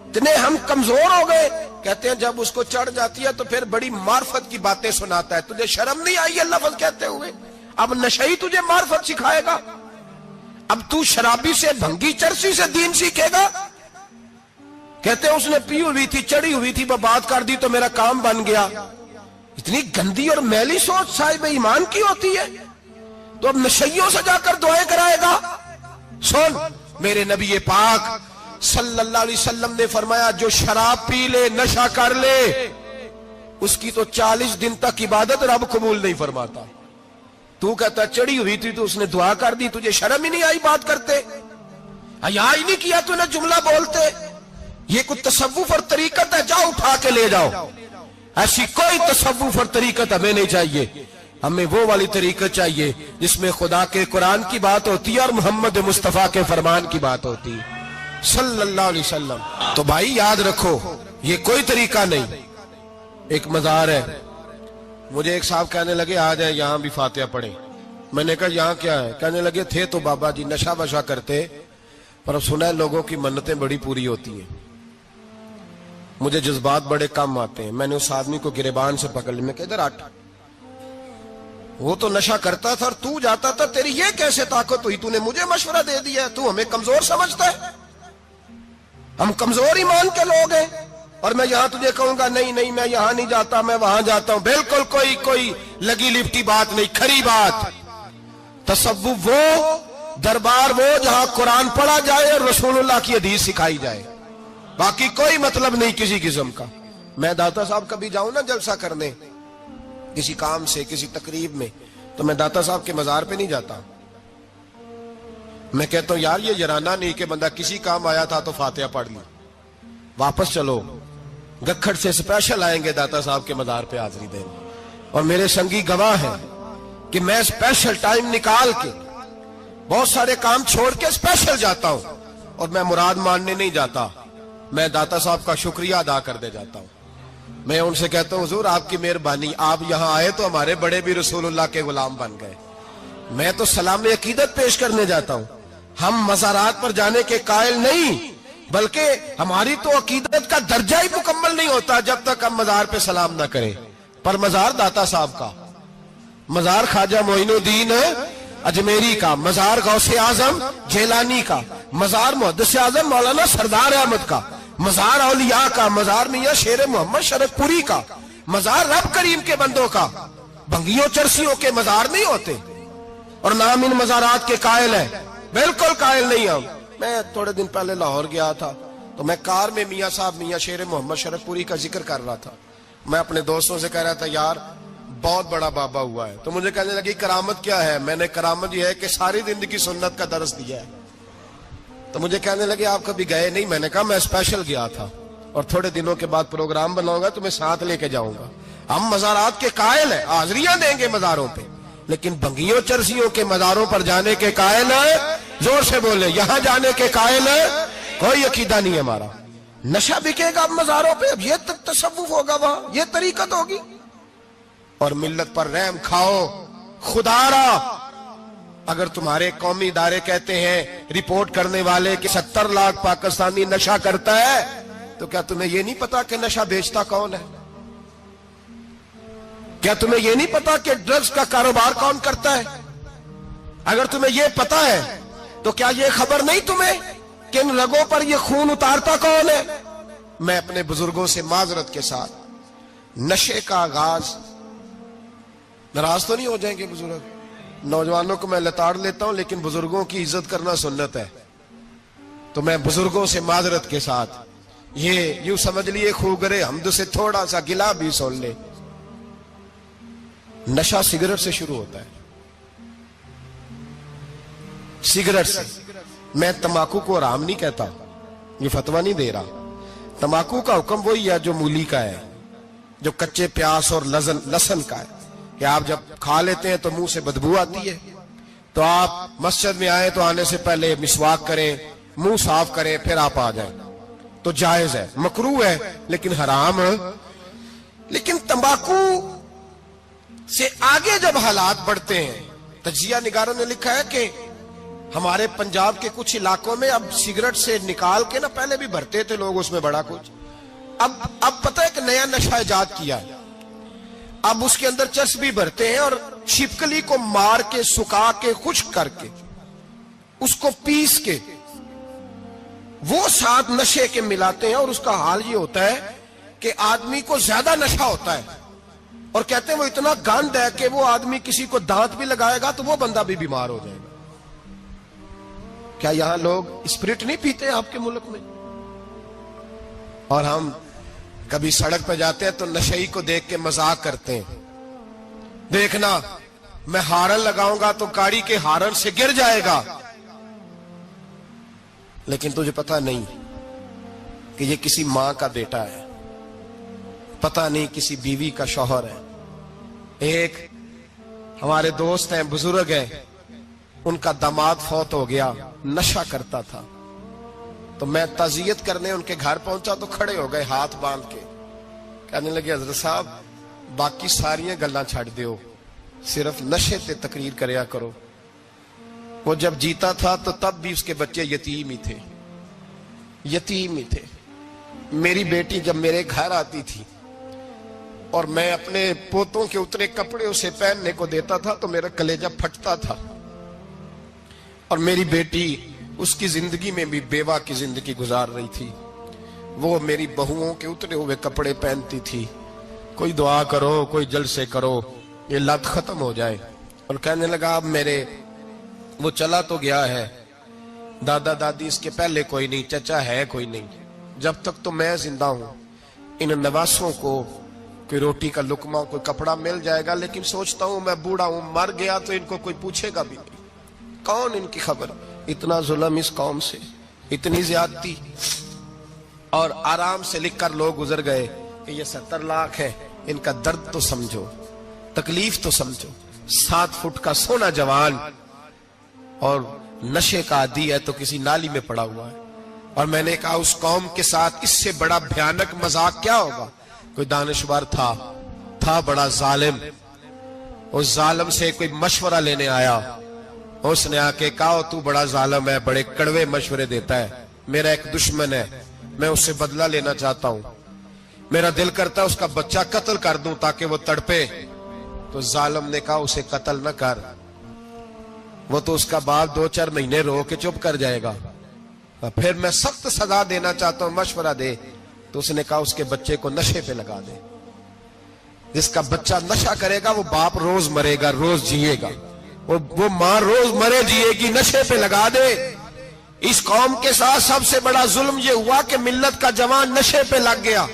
اتنے ہم کمزور ہو گئے. کہتے ہیں جب اس کو چڑھ جاتی ہے تو پھر بڑی معرفت کی باتیں سناتا ہے. تجھے شرم نہیں آئی ہے لفظ کہتے ہوئے؟ اب نشئی تجھے معرفت سکھائے گا, اب تو شرابی سے, بھنگی چرسی سے دین سیکھے گا. کہتے ہیں اس نے پی ہوئی تھی, چڑھی ہوئی تھی, وہ بات کر دی تو میرا کام بن گیا. اتنی گندی اور میلی سوچ صاحب ایمان کی ہوتی ہے, تو اب نشیوں سے جا کر دعائیں کرائے گا. سن, میرے نبی پاک صلی اللہ علیہ وسلم نے فرمایا جو شراب پی لے, نشہ کر لے, اس کی تو 40 دن تک عبادت رب قبول نہیں فرماتا. تو کہتا چڑھی ہوئی تھی تو اس نے دعا کر دی, تجھے شرم ہی نہیں آئی بات کرتے, حیا ہی نہیں کیا تو نے جملہ بولتے. یہ کوئی تصوف اور طریقت ہے؟ جاؤ اٹھا کے لے جاؤ. ایسی کوئی تصوف اور طریقت ہمیں نہیں چاہیے. ہمیں وہ والی طریقت چاہیے جس میں خدا کے قرآن کی بات ہوتی ہے اور محمد مصطفیٰ کے فرمان کی بات ہوتی ہے صلی اللہ علیہ وسلم. تو بھائی یاد رکھو, یہ کوئی طریقہ نہیں. ایک مزار ہے, مجھے ایک صاحب کہنے لگے آ جائیں یہاں بھی فاتحہ پڑھیں. میں نے کہا یہاں کیا ہے؟ کہنے لگے تھے تو بابا جی نشہ وشا کرتے، پر اب سنا ہے لوگوں کی منتیں بڑی پوری ہوتی ہیں، مجھے جذبات بڑے کم آتے ہیں۔ میں نے اس آدمی کو گریبان سے پکڑ لی، میں کہا ادھر ہٹ، وہ تو نشہ کرتا تھا اور تو جاتا تھا، تیری یہ کیسے طاقت ہوئی؟ تو نے مجھے مشورہ دے دیا ہے، تو ہمیں کمزور سمجھتا ہے؟ ہم کمزور ایمان کے لوگ ہیں، اور میں یہاں تجھے کہوں گا نہیں نہیں میں یہاں نہیں جاتا، میں وہاں جاتا ہوں۔ بالکل کوئی لگی لپٹی بات نہیں، کھری بات۔ تصوف وہ، دربار وہ جہاں قرآن پڑھا جائے اور رسول اللہ کی حدیث سکھائی جائے، باقی کوئی مطلب نہیں کسی قسم کا۔ میں داتا صاحب کبھی جاؤں نا جلسہ کرنے کسی کام سے، کسی تقریب میں، تو میں داتا صاحب کے مزار پہ نہیں جاتا، میں کہتا ہوں یار یہ جرانہ نہیں کہ بندہ کسی کام آیا تھا تو فاتحہ پڑھ لی، واپس چلو، گکھڑ سے سپیشل آئیں گے داتا صاحب کے مزار پہ حاضری دینے، اور میرے سنگی گواہ ہیں کہ میں سپیشل ٹائم نکال کے بہت سارے کام چھوڑ کے سپیشل جاتا ہوں، اور میں مراد ماننے نہیں جاتا، میں داتا صاحب کا شکریہ ادا کر دے جاتا ہوں۔ میں ان سے کہتا ہوں حضور آپ کی مہربانی، آپ یہاں آئے تو ہمارے بڑے بھی رسول اللہ کے غلام بن گئے۔ میں تو سلام عقیدت پیش کرنے جاتا ہوں، ہم مزارات پر جانے کے قائل نہیں، بلکہ ہماری تو عقیدت کا درجہ ہی مکمل نہیں ہوتا جب تک ہم مزار پہ سلام نہ کریں۔ پر مزار داتا صاحب کا، مزار خواجہ معین الدین اجمیری کا، مزار غوث اعظم جیلانی کا، مزار محدث اعظم مولانا سردار احمد کا، مزار اولیاء کا، مزار میاں شیر محمد شرک پوری کا، مزار رب کریم کے بندوں کا۔ بھنگیوں چرسیوں کے مزار نہیں ہوتے، اور نام ان مزارات کے قائل ہیں، بالکل قائل نہیں ہم۔ میں تھوڑے دن پہلے لاہور گیا تھا، تو میں کار میں میاں صاحب میاں شیر محمد شرک پوری کا ذکر کر رہا تھا، میں اپنے دوستوں سے کہہ رہا تھا یار بہت بڑا بابا ہوا ہے، تو مجھے کہنے لگی کرامت کیا ہے؟ میں نے کرامت یہ ہے کہ ساری زندگی سنت کا درس دیا ہے۔ تو مجھے کہنے لگے آپ کبھی گئے نہیں؟ میں نے کہا میں اسپیشل گیا تھا، اور تھوڑے دنوں کے بعد پروگرام بناؤں گا تو میں ساتھ لے کے جاؤں گا۔ ہم مزارات کے قائل ہیں، حاضریاں دیں گے مزاروں پہ، لیکن بھنگیوں چرسیوں کے مزاروں پر جانے کے قائل ہیں؟ زور سے بولے، یہاں جانے کے قائل ہیں؟ کوئی عقیدہ نہیں ہے ہمارا۔ نشہ بکے گا اب مزاروں پہ، اب یہ تصوف ہوگا وہاں، یہ طریقت ہوگی، اور ملت پر رحم کھاؤ خدا را۔ اگر تمہارے قومی ادارے کہتے ہیں رپورٹ کرنے والے کہ 70 لاکھ پاکستانی نشہ کرتا ہے، تو کیا تمہیں یہ نہیں پتا کہ نشہ بیچتا کون ہے؟ کیا تمہیں یہ نہیں پتا کہ ڈرگز کا کاروبار کون کرتا ہے؟ اگر تمہیں یہ پتا ہے تو کیا یہ خبر نہیں تمہیں کہ ان رگوں پر یہ خون اتارتا کون ہے؟ میں اپنے بزرگوں سے معذرت کے ساتھ، نشے کا آغاز، ناراض تو نہیں ہو جائیں گے بزرگ، نوجوانوں کو میں لتاڑ لیتا ہوں لیکن بزرگوں کی عزت کرنا سنت ہے، تو میں بزرگوں سے معذرت کے ساتھ یہ یوں سمجھ لیے خوگرے حمد سے تھوڑا سا گلا بھی سن لے۔ نشہ سگریٹ سے شروع ہوتا ہے، سگریٹ سے۔ میں تمباکو کو حرام نہیں کہتا، یہ فتویٰ نہیں دے رہا، تمباکو کا حکم وہی ہے جو مولی کا ہے، جو کچے پیاز اور لہسن کا ہے، کہ آپ جب کھا لیتے ہیں تو منہ سے بدبو آتی ہے، تو آپ مسجد میں آئیں تو آنے سے پہلے مسواک کریں، منہ صاف کریں، پھر آپ آ جائیں، تو جائز ہے، مکروہ ہے لیکن حرام ہے۔ لیکن تمباکو سے آگے جب حالات بڑھتے ہیں، تجزیہ نگاروں نے لکھا ہے کہ ہمارے پنجاب کے کچھ علاقوں میں اب سگریٹ سے نکال کے نا، پہلے بھی بھرتے تھے لوگ اس میں بڑا کچھ، اب پتہ ہے کہ نیا نشہ ایجاد کیا ہے، اب اس کے اندر چرس بھی بھرتے ہیں، اور چھپکلی کو مار کے سکھا کے خشک کر کے اس کو پیس کے وہ ساتھ نشے کے ملاتے ہیں، اور اس کا حال یہ ہوتا ہے کہ آدمی کو زیادہ نشہ ہوتا ہے، اور کہتے ہیں وہ اتنا گند ہے کہ وہ آدمی کسی کو دانت بھی لگائے گا تو وہ بندہ بھی بیمار ہو جائے گا۔ کیا یہاں لوگ اسپرٹ نہیں پیتے آپ کے ملک میں؟ اور ہم کبھی سڑک پہ جاتے ہیں تو نشئی کو دیکھ کے مذاق کرتے ہیں، دیکھنا میں ہارن لگاؤں گا تو گاڑی کے ہارن سے گر جائے گا، لیکن تجھے پتا نہیں کہ یہ کسی ماں کا بیٹا ہے، پتا نہیں کسی بیوی کا شوہر ہے۔ ایک ہمارے دوست ہیں، بزرگ ہیں، ان کا داماد فوت ہو گیا، نشہ کرتا تھا، تو میں تعزیت کرنے ان کے گھر پہنچا تو کھڑے ہو گئے ہاتھ باندھ کے، کہنے لگے حضرت صاحب باقی ساریاں گلاں چھڑ دیو، صرف نشے تے تقریر کریا کرو. وہ جب جیتا تھا تو تب بھی اس کے بچے یتیم ہی تھے، یتیم ہی تھے. میری بیٹی جب میرے گھر آتی تھی اور میں اپنے پوتوں کے اتنے کپڑے اسے پہننے کو دیتا تھا تو میرا کلیجہ پھٹتا تھا. اور میری بیٹی اس کی زندگی میں بھی بیوہ کی زندگی گزار رہی تھی. وہ میری بہوؤں کے اترے ہوئے کپڑے پہنتی تھی. کوئی دعا کرو، کوئی جلسے کرو، یہ لت ختم ہو جائے. اور کہنے لگا اب میرے وہ چلا تو گیا ہے، دادا دادی اس کے پہلے کوئی نہیں، چچا ہے کوئی نہیں، جب تک تو میں زندہ ہوں ان نواسوں کو کوئی روٹی کا لقمہ، کوئی کپڑا مل جائے گا. لیکن سوچتا ہوں میں بوڑھا ہوں، مر گیا تو ان کو کوئی پوچھے گا بھی نہیں، کون ان کی خبر. اتنا ظلم اس قوم سے، اتنی زیادتی. اور آرام سے لکھ کر لوگ گزر گئے کہ یہ 70 لاکھ ہے، ان کا درد تو سمجھو، تکلیف تو سمجھو. 7 فٹ کا سونا جوان اور نشے کا عادی ہے تو کسی نالی میں پڑا ہوا ہے. اور میں نے کہا اس قوم کے ساتھ اس سے بڑا بھیانک مذاق کیا ہوگا. کوئی دانشور تھا بڑا ظالم. اس ظالم سے کوئی مشورہ لینے آیا، اس نے آ کے کہا تو بڑا ظالم ہے، بڑے کڑوے مشورے دیتا ہے، میرا ایک دشمن ہے، میں اس سے بدلہ لینا چاہتا ہوں، میرا دل کرتا ہے اس کا بچہ قتل کر دوں تاکہ وہ تڑپے. تو ظالم نے کہا اسے قتل نہ کر، وہ تو اس کا باپ 2-4 مہینے رو کے چپ کر جائے گا. پھر میں سخت سزا دینا چاہتا ہوں، مشورہ دے. تو اس نے کہا اس کے بچے کو نشے پہ لگا دے. جس کا بچہ نشہ کرے گا وہ باپ روز مرے گا، روز جیے گا، وہ ماں روز مرے جیے گی. نشے پہ لگا دے. اس قوم کے ساتھ سب سے بڑا ظلم یہ ہوا کہ ملت کا جوان نشے پہ لگ گیا،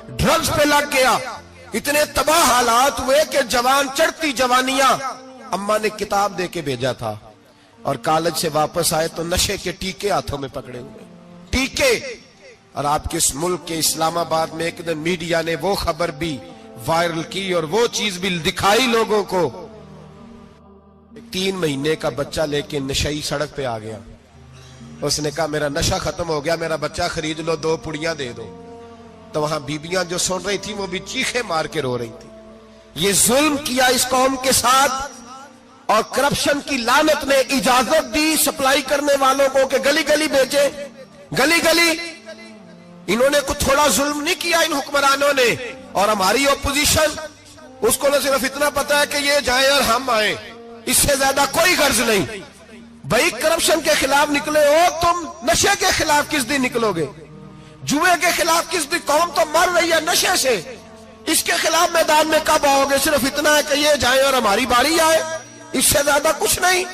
ڈرگز پہ لگ گیا. اتنے تباہ حالات ہوئے کہ جوان چڑھتی جوانیاں. اماں نے کتاب دے کے بھیجا تھا اور کالج سے واپس آئے تو نشے کے ٹیکے ہاتھوں میں پکڑے ہوئے، ٹیکے. اور آپ کے اس ملک کے اسلام آباد میں ایک دن میڈیا نے وہ خبر بھی وائرل کی اور وہ چیز بھی دکھائی لوگوں کو. 3 مہینے کا بچہ لے کے نشئی سڑک پہ آ گیا. اس نے کہا میرا نشہ ختم ہو گیا، میرا بچہ خرید لو، 2 پڑیاں دے دو. تو وہاں بیبیاں جو سن رہی تھیں وہ بھی چیخے مار کے رو رہی تھی. یہ ظلم کیا اس قوم کے ساتھ. اور کرپشن کی لعنت نے اجازت دی سپلائی کرنے والوں کو کہ گلی گلی بیچے، گلی گلی. انہوں نے کچھ تھوڑا ظلم نہیں کیا ان حکمرانوں نے. اور ہماری اپوزیشن اس کو نہ صرف اتنا پتا ہے کہ یہ جائیں اور ہم آئیں، اس سے زیادہ کوئی غرض نہیں. بھائی کرپشن کے خلاف نکلے ہو تم، نشے کے خلاف کس دن نکلو گے؟ جوئے کے خلاف کس دن؟ قوم تو مر رہی ہے نشے سے، اس کے خلاف میدان میں کب آؤ گے؟ صرف اتنا ہے کہ یہ جائیں اور ہماری باری آئے، اس سے زیادہ کچھ نہیں.